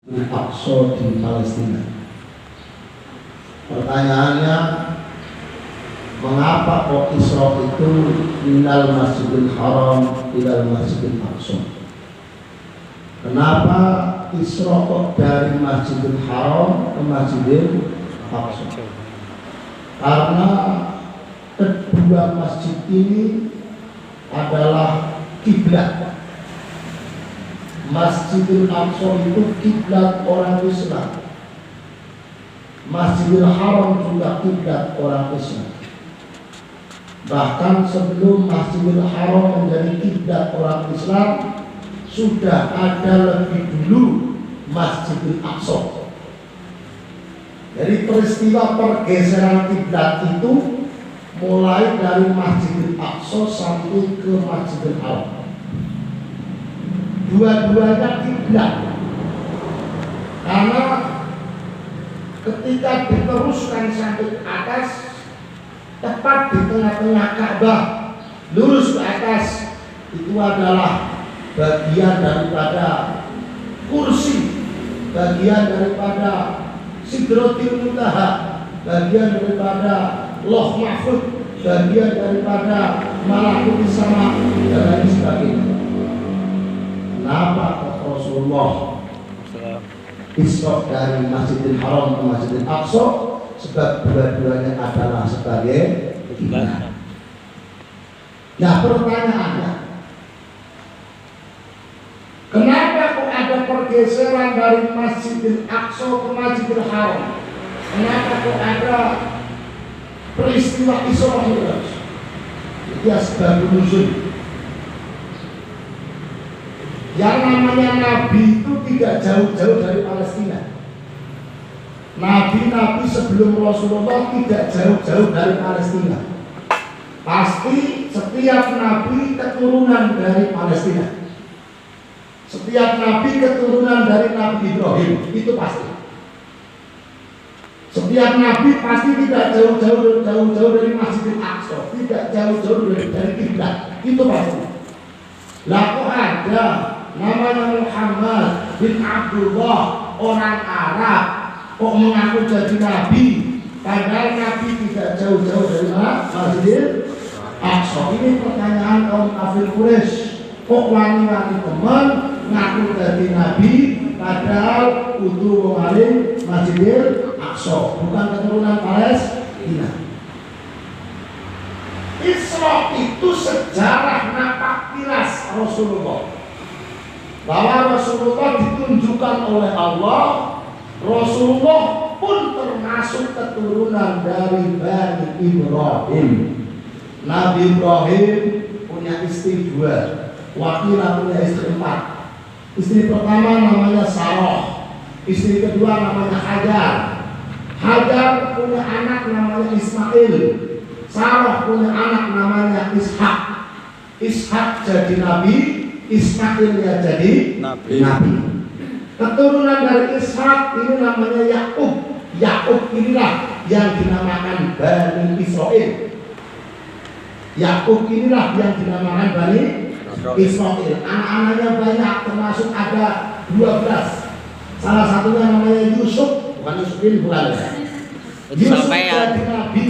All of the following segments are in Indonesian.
Al-Aqsa di Palestina. Pertanyaannya, mengapa kok Isra itu minal Masjidil Haram ilal Masjidil Aqsa? Kenapa Isra kok dari Masjidil Haram ke Masjidil Aqsa? Karena kedua masjid ini adalah kiblat. Masjidil Aqsa itu kiblat orang Islam. Masjidil Haram juga kiblat orang Islam. Bahkan sebelum Masjidil Haram menjadi kiblat orang Islam, sudah ada lebih dulu Masjidil Aqsa. Jadi peristiwa pergeseran kiblat itu mulai dari Masjidil Aqsa sampai ke Masjidil Haram. Dua-duanya kiblat, karena ketika diteruskan sampai ke atas, tepat di tengah-tengah Ka'bah, lurus ke atas, itu adalah bagian daripada kursi, bagian daripada Sidratil Muntaha, bagian daripada Lauh Mahfuz, bagian daripada Malakut Sama, dan lain sebagainya. Kenapa Rasulullah Isra dari Masjidil Haram ke Masjidil Aqsa? Sebab dua-duanya adalah sebagai kiblat. Nah, pertanyaannya, kenapa kok ada pergeseran dari Masjidil Aqsa ke Masjidil Haram? Kenapa kok ada peristiwa Isra Mi'raj? Itu sebab nuzul. Yang namanya Nabi itu tidak jauh-jauh dari Palestina. Nabi-nabi sebelum Rasulullah tidak jauh-jauh dari Palestina. Pasti setiap Nabi keturunan dari Palestina. Setiap Nabi keturunan dari Nabi Ibrahim, itu pasti. Setiap Nabi pasti tidak jauh-jauh dari Masjidil Aqsa, tidak jauh-jauh dari kiblat, itu pasti. Lah kok ada namanya Muhammad bin Abdullah, orang Arab, kok mengaku jadi Nabi, padahal Nabi tidak jauh-jauh dari Masjidil Aqsa. Ini pertanyaan kaum kafir Quraisy. Kok wani-wani teman ngaku jadi Nabi, padahal kudu mengalim Masjidil Aqsa, bukan keturunan Palestina. Isra itu sejarah napak tilas Rasulullah, bahwa Rasulullah ditunjukkan oleh Allah. Rasulullah pun termasuk keturunan dari Bani Ibrahim. Nabi Ibrahim punya istri dua, Wakilah punya istri empat. Istri pertama namanya Sarah, istri kedua namanya Hajar. Hajar punya anak namanya Ismail. Sarah punya anak namanya Ishak. Ishak jadi Nabi, Ismail ya jadi Nabi. Keturunan dari Ishak ini namanya Yakub. Yakub inilah yang dinamakan Bani Israel. Yakub inilah yang dinamakan Bani Israel. Anak-anaknya banyak, termasuk ada 12. Salah satunya namanya Yusuf. Bukan Yusuf ini, bukan. Yusuf jadi Nabi.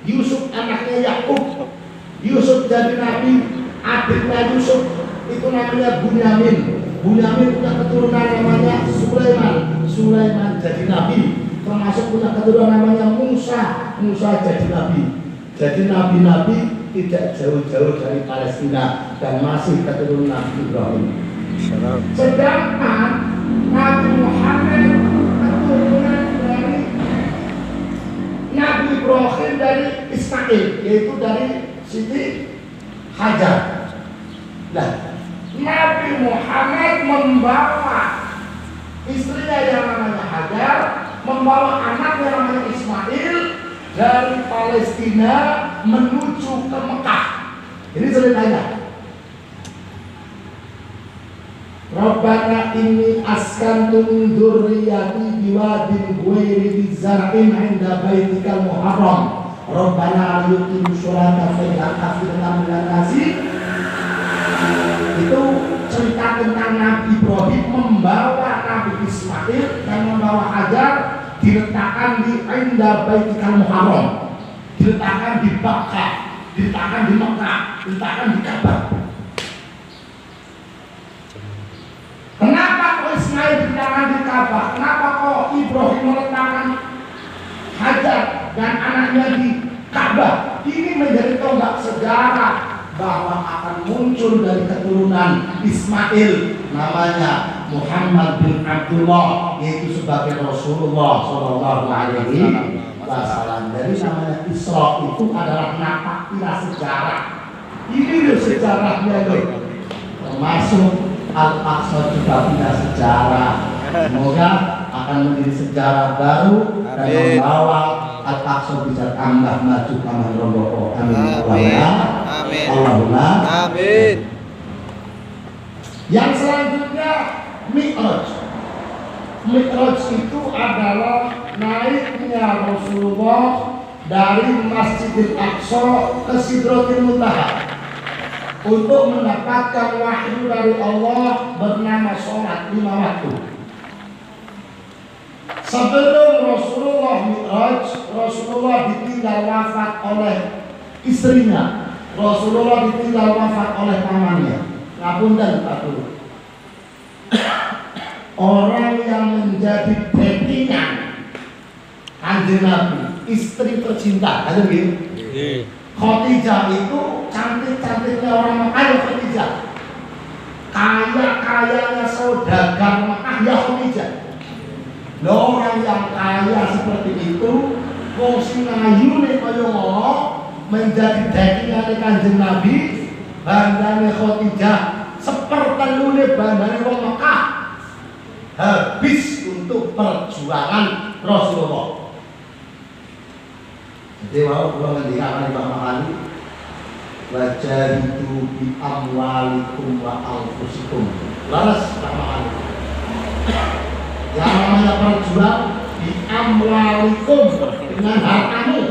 Yusuf anaknya Yakub. Yusuf jadi Nabi. Adiknya Yusuf itu namanya Bunyamin. Bunyamin punya keturunan namanya Sulaiman. Sulaiman jadi Nabi. Termasuk punya keturunan namanya Musa. Musa jadi Nabi. Jadi nabi-nabi tidak jauh-jauh dari Palestina dan masih keturunan Nabi Ibrahim. Sedangkan Nabi Muhammad keturunan dari Nabi Ibrahim dari Ismail, yaitu dari Siti Hajar. Nah, Nabi Muhammad membawa istrinya yang namanya Hajar, membawa anak yang namanya Ismail dari Palestina menuju ke Mekah. Ini ceritanya. Rabbana inni askantu min dzurriyyati biwadin ghairi dzar'in 'inda baitikal muharram. Rabbana yuqimu sholata fa'idhan afidatan minan nasi. Itu cerita tentang Nabi Ibrahim membawa Nabi Ismail Ismail yang membawa Hajar diletakkan di Indah Baitikal Muharram, diletakkan di Bakkah, diletakkan di Mekah, diletakkan di Ka'bah. Kenapa kok Ismail diletakkan di Ka'bah? Kenapa kok Ibrahim meletakkan Hajar dan anaknya di Ka'bah? Ini menjadi tonggak sejarah bahwa akan muncul dari keturunan Ismail namanya Muhammad bin Abdullah, yaitu sebagai Rasulullah Shallallahu Alaihi Wasallam. Jadi namanya Isra itu adalah napaknya sejarah. Ini loh sejarahnya loh. Termasuk Al-Aqsa juga punya sejarah. Semoga akan menjadi sejarah baru dan membawa Al-Aqsa bisa tambah maju kamar romboko. Amin. Allahumma amin. Yang selanjutnya Mi'raj. Mi'raj itu adalah naiknya Rasulullah dari Masjidil Aqsa ke Sidratul Muntaha untuk mendapatkan wahyu dari Allah bernama sholat 5 waktu. Sebelum Rasulullah Mi'raj, Rasulullah ditinggal wafat oleh istrinya. Rasulullah ditinggal wafat oleh pamannya. Ngapunten Pak Guru. Orang yang menjadi backingan Kanjeng Nabi, istri tercinta, ada gitu. Khadijah itu cantik-cantiknya orang Mekah ya Khadijah. Kaya-kayanya saudagar Mekah ya Khadijah. Orang yang kaya seperti itu, wong sing ayune kaya ngono menjadi backingan Kanjeng Nabi, bandane Khadijah sepertelune bandane wong Mekah habis untuk perjuangan Rasulullah. Jadi mau kalau ngendikan Imam Mahali wajah itu bi amwalikum wa anfusikum. Laras Imam Mahali. Yang namanya perjuang bi amwalikum dengan hartamu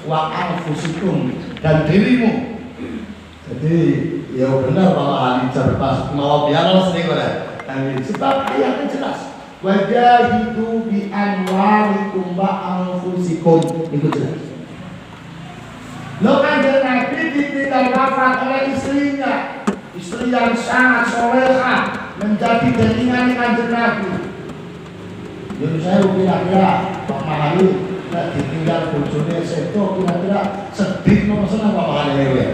wa anfusikum dan dirimu. Jadi ya benar Pak Mahali cerdas mau biar sering pada. Sebab ayatnya jelas. Wajahidu bi amwalikum wa anfusikum, itu jelas. Lo Kanjeng Nabi ditinggal wafat oleh istrinya, istri yang sangat solehah, menjadi backingan Kanjeng Nabi. Jadi saya kira-kira Pak Mahali ditinggal bojone seto kira-kira sedih nopo seneng Pak Mahali.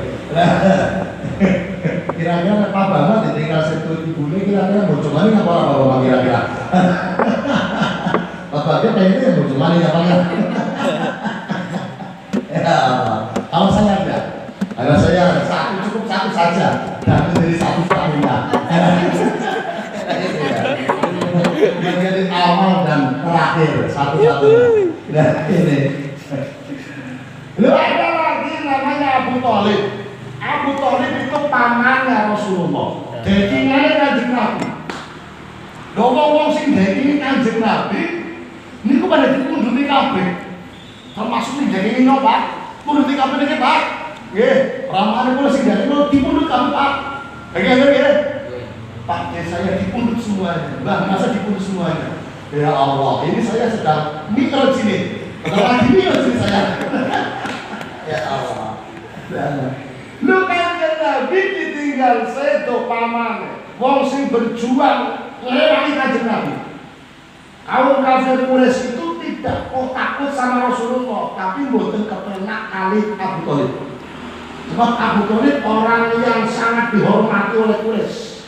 Kira-kira Pak Bambang ditinggal seto ibune kira-kira bojone apa ora Bapak kira-kira? Bapak kayaknya bojone apa enggak? Ya, kalau saya enggak. Kalau saya cukup satu saja dan menjadi satu satunya. Menjadi awal dan terakhir satu-satunya. Nah ini. Lalu ada lagi namanya Abu Thalib. Abu Thalib itu pamannya Rasulullah. Datingane Kanjeng Nabi. Wong-wong sing datingi Kanjeng Nabi niku pada dipunduti kabeh. Termasuk sing datingi Pak. Punduti kabeh niki Pak. Nggih, ramane kula sing datingi dipundhut kabeh Pak. Nggih. Pak, saya dipundhut semuanya. Mbah, masa dipundhut semuanya? Ya Allah, ini saya sedang Mi'raj ini. Lagi Mi'raj ini saya. Ya Allah. Lu Kanjeng Nabi ditinggal sedo pamane. Wong sing berjuang ngelawangi Kanjeng Nabi. Kaum kafir Quraisy itu tidak takut sama Rasulullah, tapi mboten kepenak kali Abu Thalib. Sebab Abu Thalib orang yang sangat dihormati oleh Quraisy.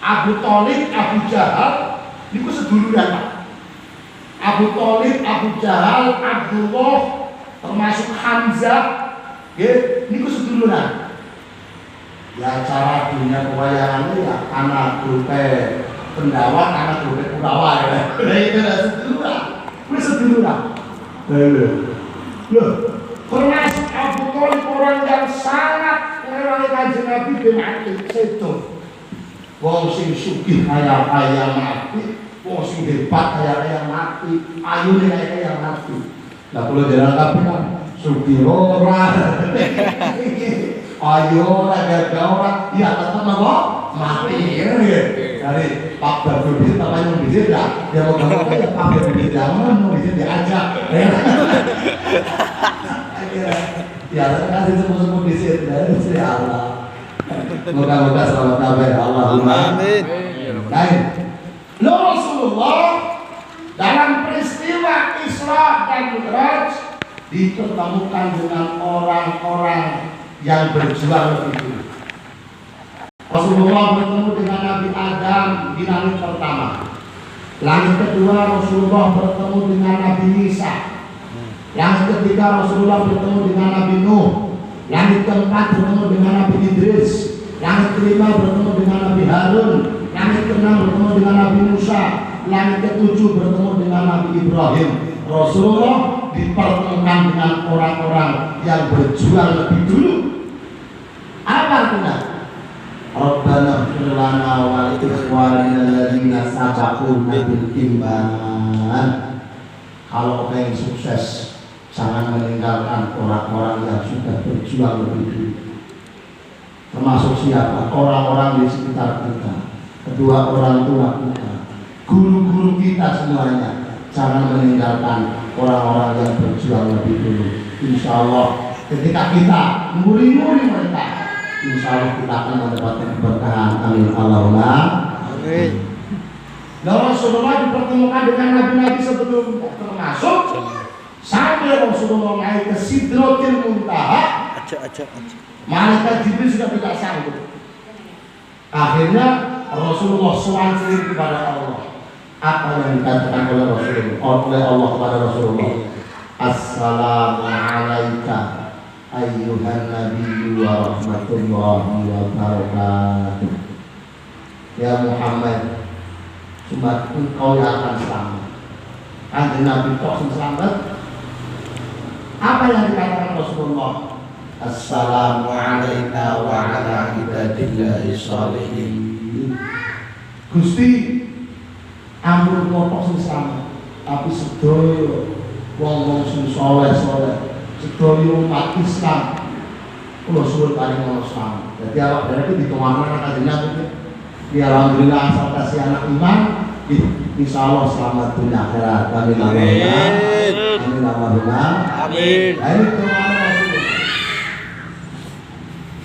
Abu Thalib, Abu Jahal, niku seduluran Pak. Abu Thalib, Abu Jahal, Abdullah, termasuk Hamzah, niku seduluran. Ya cara dunia pewayangannya ya anak grupe pendawa, anak grupe Kurawa ya. Itu seduluran, itu seduluran. Loh, termasuk Abu Thalib orang yang sangat menerangi Kanjeng Nabi bin Abi Sedo. Wong sing sugih kaya mati, wong sing hebat kaya mati, ayune kaya mati. Lah kula jalan kabeh sugih ora. Ayo ora gak ora, ya tetep napa? mati ya. Dari Pak Babul Bisir, papanya Bisir ya, dia mau ngomong ya Pak Babul Bisir jangan mau Bisir diajak. Ya, kasih semua Bisir dari Allah. Moga-moga selamat kabeh Allahumma amin. Baik. Rasulullah dalam peristiwa Isra dan Mi'raj ditemukan dengan orang-orang yang berjuang lebih dulu. Rasulullah bertemu dengan Nabi Adam di langit pertama. Langit kedua Rasulullah bertemu dengan Nabi Isa. Langit ketiga Rasulullah bertemu dengan Nabi Nuh. Langit keempat bertemu dengan Nabi Idris. Langit kelima bertemu dengan Nabi Harun. Langit keenam bertemu dengan Nabi Musa. Langit ketujuh bertemu dengan Nabi Ibrahim. Rasulullah dipertemukan dengan orang-orang yang berjuang lebih dulu. Apa artinya? Rabbana ighfir lana wa li ikhwanina alladziina sabaquna bil iman. Kalau pengen sukses, jangan meninggalkan orang-orang yang sudah berjuang lebih dulu. Termasuk siapa? Orang-orang di sekitar kita, kedua orang tua kita, guru-guru kita semuanya. Jangan meninggalkan orang-orang yang berjuang lebih dulu. Insya Allah ketika kita muri-muri mereka, insya Allah kita akan mendapatkan keberkahan. Amin Allahumma amin. Nah, Rasulullah dipertemukan dengan nabi-nabi sebelumnya, termasuk sampai Rasulullah naik ke Sidratil Muntaha. Malaikat Jibril sudah tidak sanggup. Akhirnya Rasulullah sering kepada Allah. Apa yang dikatakan oleh Rasulullah, oleh Allah kepada Rasulullah? Assalamualaikum ayyuhan nabiyyu wa rahmatullahi wa barakatuh. Ya Muhammad, cuma engkau yang akan selamat. Kanjeng Nabi kok selamat? Apa yang dikatakan Rasulullah? Assalamualaikum wa ala ibadillahi sholihin. Gusti, ampun kok sing selamat, tapi sedaya wong-wong sing saleh-saleh, sedaya umat Islam kula suwun paring selamat. Dadi awak dhewe iki dituangna kanjeng Nabi. Ya alhamdulillah asal kasih anak iman, insyaallah selamat dunia akhirat. Amin Allahumma amin Allahumma amin. Ini doa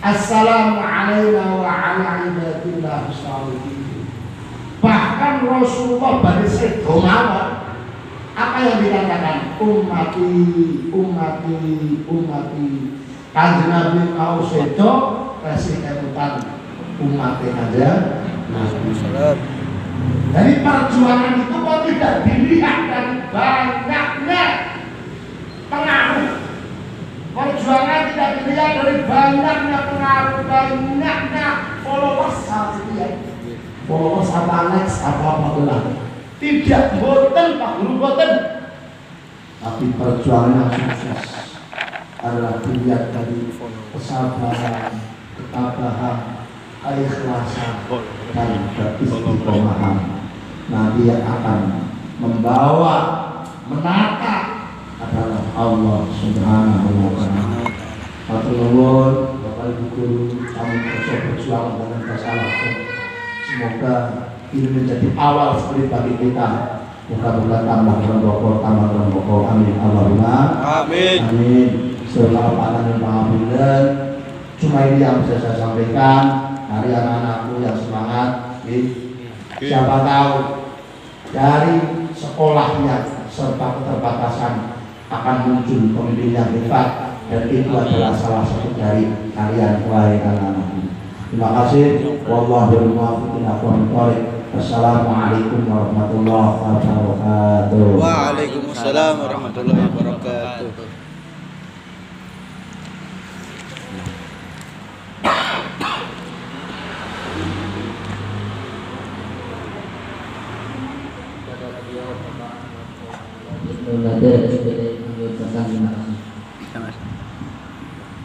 Assalamu alayna wa ala ibadillahi sholihin. Bahkan Rasulullah bagi sedo mawon, apa yang dikatakan? Ummati, ummati, ummati. Kanjeng Nabi mau sedo kasih kemutan umatnya aja. Dari perjuangan itu kok tidak dilihat dari banyaknya pengaruh. Perjuangan tidak dilihat dari banyaknya pengaruh, banyaknya followers saat itu ya. Followers apa next apa lah. Tidak boten Pak Guru boten. Tapi perjuangan yang sukses adalah dilihat dari kesabaran, ketabahan, keikhlasan dan keistiqomahan. Nanti yang akan membawa, menata adalah Allah Subhanahu wa Ta'ala. Matur nuwun Bapak Ibu guru, kami terus berjuang dengan kesalahan. Semoga ini menjadi awal seperti bagi kita. Mudah-mudahan tambah remboko. Amin Allahumma amin. Amin. Selamat dan pengabdian. Cuma ini yang bisa saya sampaikan. Dari anak-anakku yang semangat. Siapa tahu dari sekolahnya serta keterbatasan akan muncul pemimpin yang hebat, dan itu adalah salah satu dari kalian wahai anak-anakku. Terima kasih. Wallahul muwaffiq ila aqwamit thoriq. Wassalamualaikum warahmatullahi wabarakatuh. Waalaikumsalam warahmatullahi wabarakatuh. Terima kasih.